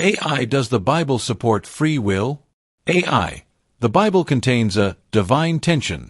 AI, does the Bible support free will? AI. The Bible contains a divine tension.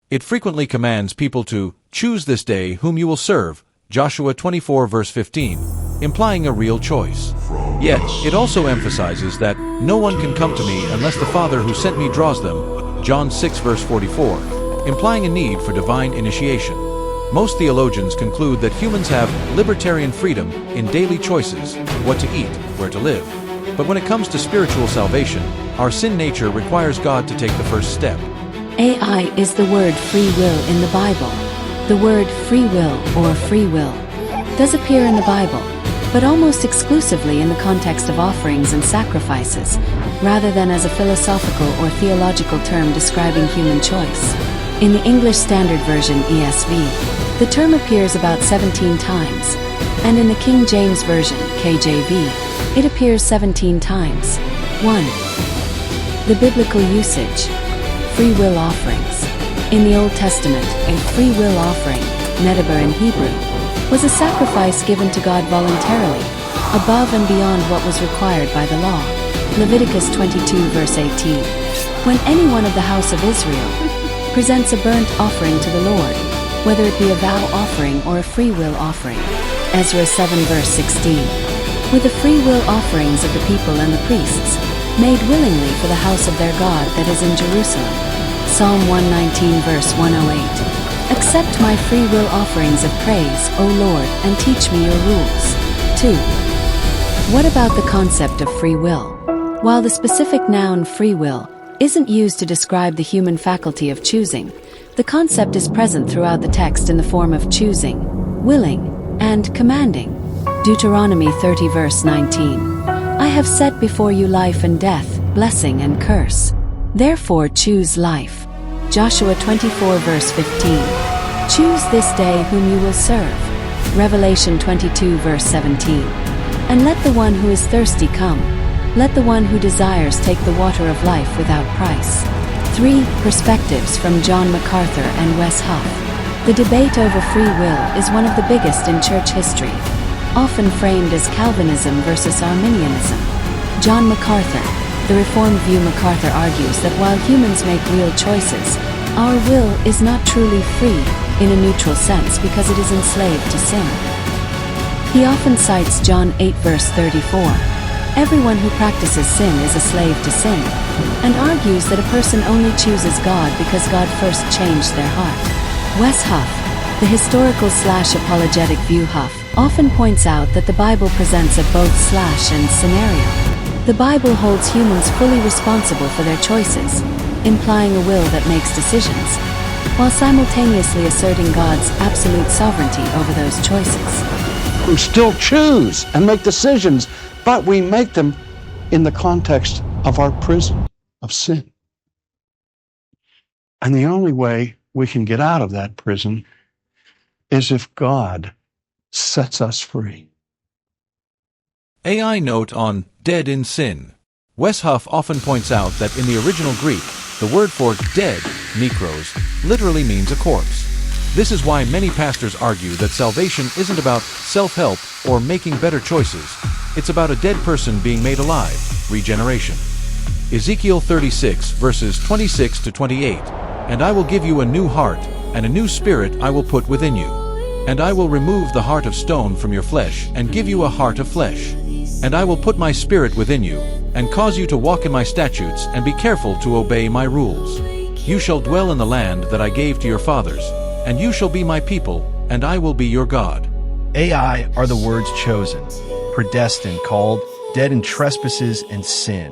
It frequently commands people to choose this day whom you will serve, Joshua 24 verse 15, implying a real choice. Yet, it also emphasizes that no one can come to me unless the Father who sent me draws them, John 6 verse 44, implying a need for divine initiation. Most theologians conclude that humans have libertarian freedom in daily choices, what to eat, where to live. But when it comes to spiritual salvation, our sin nature requires God to take the first step. AI is the word free will in the Bible. The word free will or free will does appear in the Bible, but almost exclusively in the context of offerings and sacrifices, rather than as a philosophical or theological term describing human choice. In the English Standard Version (ESV), the term appears about 17 times, and in the King James Version (KJV), it appears 17 times. 1. The biblical usage. Free will offerings. In the Old Testament, a free will offering, nedaber in Hebrew, was a sacrifice given to God voluntarily, above and beyond what was required by the law. Leviticus 22 verse 18. When anyone of the house of Israel presents a burnt offering to the Lord, whether it be a vow offering or a free will offering. Ezra 7 verse 16. With the free will offerings of the people and the priests, made willingly for the house of their God that is in Jerusalem. Psalm 119 verse 108. Accept my free will offerings of praise, O Lord, and teach me your rules. 2. What about the concept of free will? While the specific noun free will isn't used to describe the human faculty of choosing, the concept is present throughout the text in the form of choosing, willing, and commanding. Deuteronomy 30 verse 19. I have set before you life and death, blessing and curse. Therefore choose life. Joshua 24 verse 15. Choose this day whom you will serve. Revelation 22 verse 17. And let the one who is thirsty come. Let the one who desires take the water of life without price. 3. Perspectives from John MacArthur and Wes Huff. The debate over free will is one of the biggest in church history, often framed as Calvinism versus Arminianism. John MacArthur. The Reformed view. MacArthur argues that while humans make real choices, our will is not truly free in a neutral sense because it is enslaved to sin. He often cites John 8 verse 34. Everyone who practices sin is a slave to sin, and argues that a person only chooses God because God first changed their heart. Wes Huff, the historical/apologetic view. Huff often points out that the Bible presents a both/ and scenario. The Bible holds humans fully responsible for their choices, implying a will that makes decisions, while simultaneously asserting God's absolute sovereignty over those choices. We still choose and make decisions, but we make them in the context of our prison of sin. And the only way we can get out of that prison is if God sets us free. AI note on dead in sin. Wes Huff often points out that in the original Greek, the word for dead, nekros, literally means a corpse. This is why many pastors argue that salvation isn't about self-help or making better choices. It's about a dead person being made alive, regeneration. Ezekiel 36 verses 26 to 28. And I will give you a new heart, and a new spirit I will put within you. And I will remove the heart of stone from your flesh, and give you a heart of flesh. And I will put my spirit within you, and cause you to walk in my statutes, and be careful to obey my rules. You shall dwell in the land that I gave to your fathers, and you shall be my people, and I will be your God. AI are the words chosen, predestined, called, dead in trespasses and sin,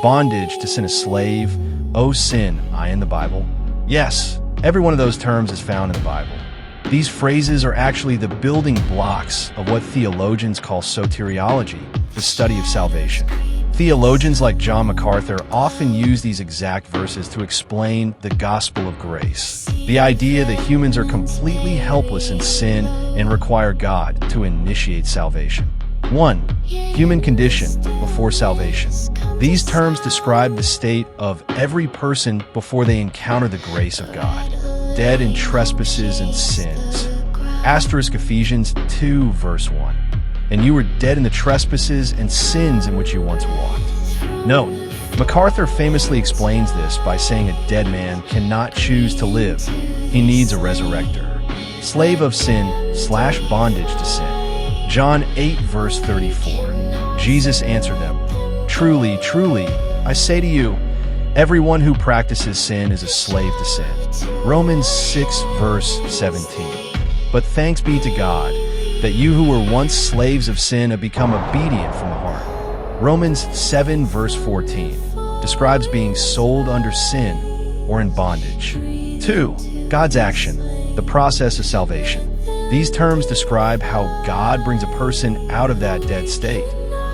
bondage to sin a slave, O sin, I in the Bible. Yes, every one of those terms is found in the Bible. These phrases are actually the building blocks of what theologians call soteriology, the study of salvation. Theologians like John MacArthur often use these exact verses to explain the gospel of grace, the idea that humans are completely helpless in sin and require God to initiate salvation. 1. Human condition before salvation. These terms describe the state of every person before they encounter the grace of God. Dead in trespasses and sins. Asterisk Ephesians 2 verse 1. and you were dead in the trespasses and sins in which you once walked. Note, MacArthur famously explains this by saying a dead man cannot choose to live. He needs a resurrector. Slave of sin / bondage to sin. John 8 verse 34. Jesus answered them, "Truly, truly, I say to you, everyone who practices sin is a slave to sin." Romans 6 verse 17. But thanks be to God that you who were once slaves of sin have become obedient from the heart. Romans 7 verse 14 describes being sold under sin or in bondage. 2. God's action, the process of salvation. These terms describe how God brings a person out of that dead state.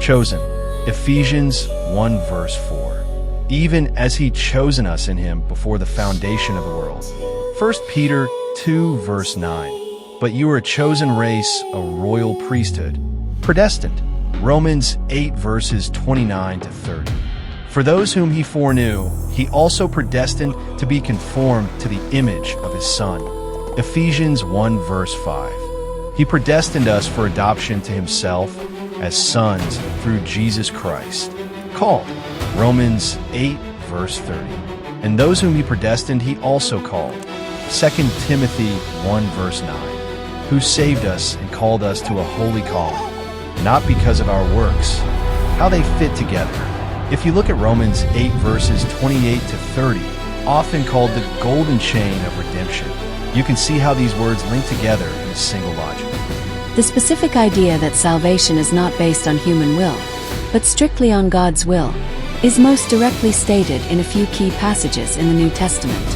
Chosen, Ephesians 1 verse 4. Even as he chosen us in him before the foundation of the world. 1 Peter 2 verse 9. But you are a chosen race, a royal priesthood, predestined. Romans 8 verses 29 to 30. For those whom he foreknew, he also predestined to be conformed to the image of his Son. Ephesians 1 verse 5. He predestined us for adoption to himself as sons through Jesus Christ. Called. Romans 8 verse 30. And those whom he predestined, he also called. 2 Timothy 1 verse 9. Who saved us and called us to a holy calling, not because of our works. How they fit together. If you look at Romans 8 verses 28 to 30, often called the golden chain of redemption, you can see how these words link together in a single logic. The specific idea that salvation is not based on human will, but strictly on God's will, is most directly stated in a few key passages in the New Testament.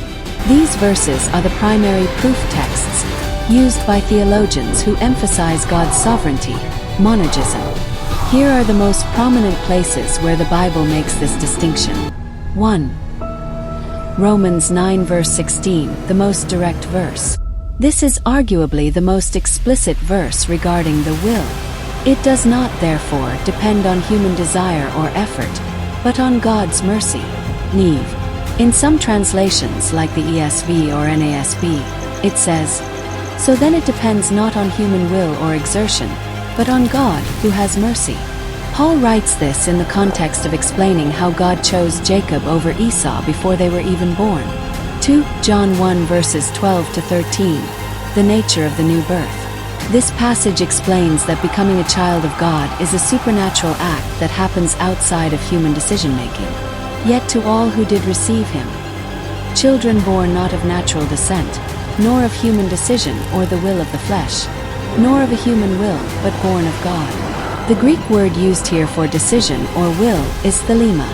These verses are the primary proof texts used by theologians who emphasize God's sovereignty, monergism. Here are the most prominent places where the Bible makes this distinction. 1. Romans 9 verse 16, the most direct verse. This is arguably the most explicit verse regarding the will. It does not, therefore, depend on human desire or effort, but on God's mercy. Neve. In some translations, like the ESV or NASB, it says, "So then it depends not on human will or exertion, but on God who has mercy." Paul writes this in the context of explaining how God chose Jacob over Esau before they were even born. 2 John 1 verses 12 to 13, the nature of the new birth. This passage explains that becoming a child of God is a supernatural act that happens outside of human decision-making. Yet to all who did receive him, children born not of natural descent, nor of human decision or the will of the flesh, nor of a human will, but born of God. The Greek word used here for decision or will is thelema,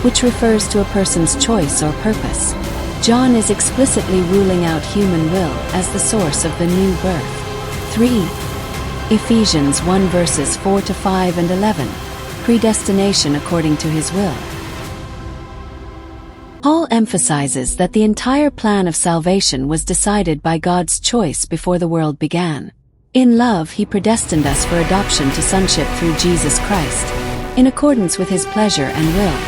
which refers to a person's choice or purpose. John is explicitly ruling out human will as the source of the new birth. 3. Ephesians 1 verses 4 to 5 and 11, predestination according to his will. Paul emphasizes that the entire plan of salvation was decided by God's choice before the world began. In love, he predestined us for adoption to sonship through Jesus Christ, in accordance with his pleasure and will.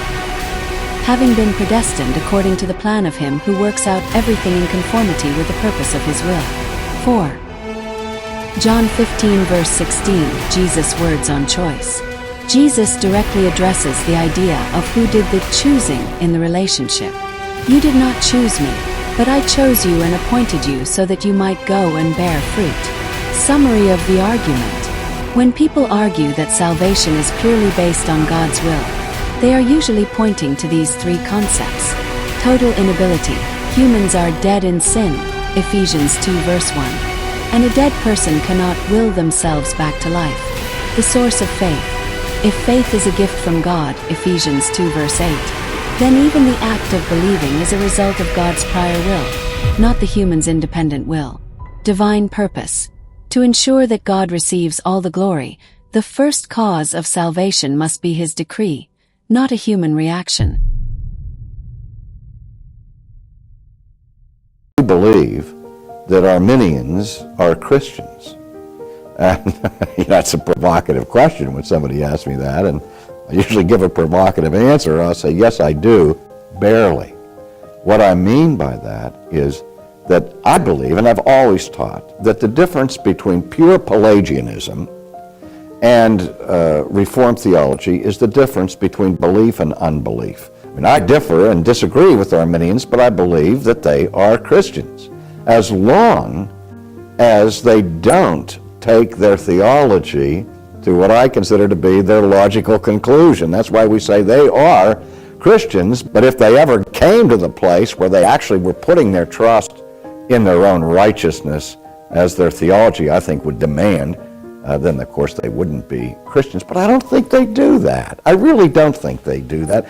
Having been predestined according to the plan of him who works out everything in conformity with the purpose of his will. 4. John 15 verse 16, Jesus' words on choice. Jesus directly addresses the idea of who did the choosing in the relationship. "You did not choose me, but I chose you and appointed you so that you might go and bear fruit." Summary of the argument. When people argue that salvation is purely based on God's will, they are usually pointing to these three concepts. Total inability. Humans are dead in sin, Ephesians 2 verse 1. And a dead person cannot will themselves back to life. The source of faith. If faith is a gift from God, Ephesians 2 verse 8, then even the act of believing is a result of God's prior will, not the human's independent will. Divine purpose. To ensure that God receives all the glory, the first cause of salvation must be his decree, not a human reaction. We believe that Arminians are Christians. And that's a provocative question when somebody asks me that, and I usually give a provocative answer. I'll say, yes, I do, barely. What I mean by that is that I believe, and I've always taught, that the difference between pure Pelagianism and Reformed theology is the difference between belief and unbelief. I mean, I differ and disagree with Arminians, but I believe that they are Christians, as long as they don't take their theology to what I consider to be their logical conclusion. That's why we say they are Christians, but if they ever came to the place where they actually were putting their trust in their own righteousness as their theology, I think, would demand, then of course they wouldn't be Christians. But I don't think they do that. I really don't think they do that.